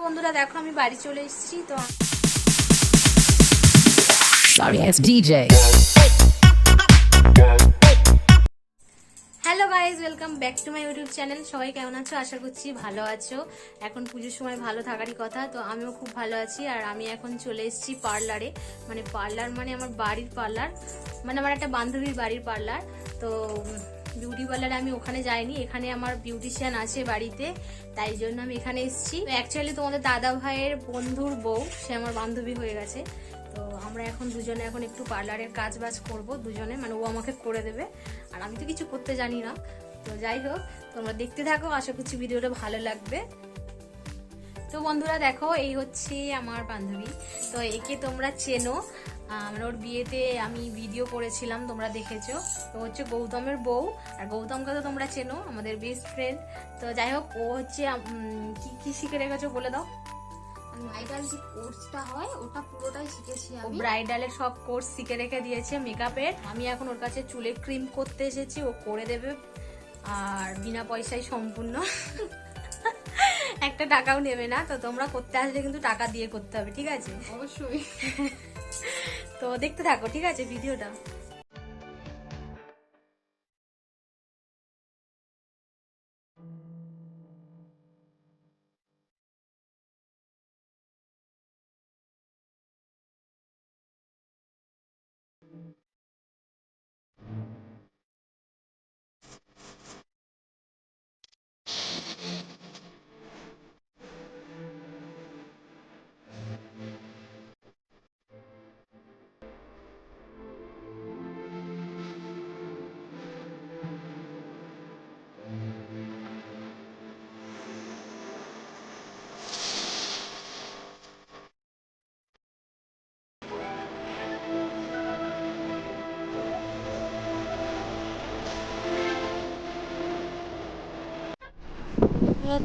বন্ধুরা দেখো আমি বাড়ি চলে এসেছি তো Sorry ass DJ. Hello guys, welcome back to my YouTube channel. সবাই কেমন আছো? আশা করছি ভালো আছো। এখন পুজোর সময় ভালো থাকারই কথা, তো আমিও খুব ভালো আছি। আর আমি এখন চলে এসেছি পার্লারে, মানে পার্লার মানে আমার বাড়ির পার্লার, মানে আমার একটা বান্ধবীর বাড়ির পার্লার। তো বিউটি পার্লারে আমি ওখানে যাইনি, এখানে আমার বিউটিশিয়ান আছে বাড়িতে, তাই জন্য আমি এখানে এসেছি। অ্যাকচুয়ালি তোমাদের দাদা ভাইয়ের বন্ধুর বউ, সে আমার বান্ধবী হয়ে গেছে। তো আমরা এখন দুজনে এখন একটু পার্লারের কাজ বাজ করবো দুজনে, মানে ও আমাকে করে দেবে, আর আমি তো কিছু করতে জানি না। তো যাই হোক, তোমরা দেখতে থাকো, আশা করছি ভিডিওটা ভালো লাগবে। তো বন্ধুরা দেখো, এই হচ্ছে আমার বান্ধবী। তো একে তোমরা চেনো, আমরা ওর বিয়েতে আমি ভিডিও করেছিলাম, তোমরা দেখেছো। তো হচ্ছে গৌতমের বউ, আর গৌতমকে তো তোমরা চেনো, আমাদের বেস্ট ফ্রেন্ড। তো যাই হোক, ও হচ্ছে কি কি শিখে রেখেছো বলে দাও। ব্রাইডাল যে কোর্সটা হয় ওটা পুরোটাই শিখেছি আমি। ব্রাইডালের সব কোর্স শিখে রেখে দিয়েছে, মেকআপের। আমি এখন ওর কাছে চুলে ক্রিম করতে এসেছি, ও করে দেবে, আর বিনা পয়সায় সম্পূর্ণ। একটা টাকাও নেবে না। তো তোমরা করতে আসলে কিন্তু টাকা দিয়ে করতে হবে, ঠিক আছে? অবশ্যই। তো দেখতে থাকো, ঠিক আছে ভিডিওটা।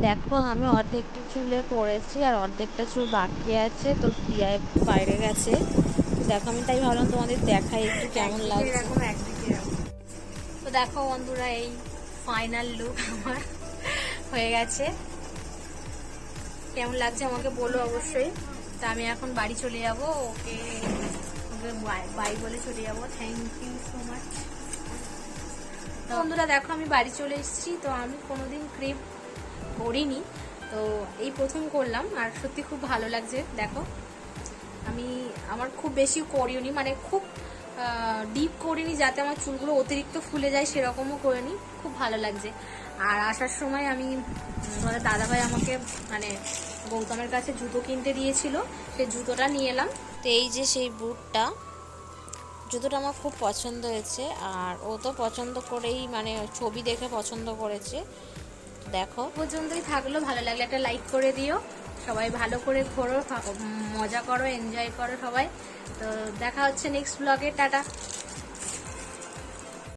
দেখো, আমি অর্ধেকটা চুলে করেছি আর অর্ধেকটা চুল বাকি আছে। তো প্রিয়ায় বাইরে গেছে, দেখো আমি তাই ভাবলাম তোমাদের দেখাই একটু কেমন লাগছে। তো দেখো বন্ধুরা, এই ফাইনাল লুক আমার হয়ে গেছে। কেমন লাগছে আমাকে বলো অবশ্যই। তো আমি এখন বাড়ি চলে যাব, ওকে ওকে বাই বলে চলে যাবো। Thank you so much. তো বন্ধুরা দেখো, আমি বাড়ি চলে এসেছি। তো আমি কোনোদিন ক্রিম করিনি, তো এই প্রথম করলাম, আর সত্যি খুব ভালো লাগছে। দেখো, আমার খুব বেশি করিনি, মানে খুব ডিপ করিনি যাতে আমার চুলগুলো অতিরিক্ত ফুলে যায়, সেরকমও করিনি। খুব ভালো লাগছে। আর আসার সময় আমি তোমাদের দাদাভাই আমাকে মানে গৌতমের কাছে জুতো কিনতে দিয়েছিল, সেই জুতোটা নিয়ে এলাম। তো এই যে সেই বুটটা, জুতোটা আমার খুব পছন্দ হয়েছে, আর ও তো পছন্দ করেই, মানে ছবি দেখে পছন্দ করেছে। দেখো, পর্যন্তই থাকলো। ভালো লাগলে একটা লাইক করে দিও। সবাই ভালো করে ঘোরো, মজা করো, এনজয় করো সবাই। তো দেখা হচ্ছে নেক্সট ব্লগে। টাটা।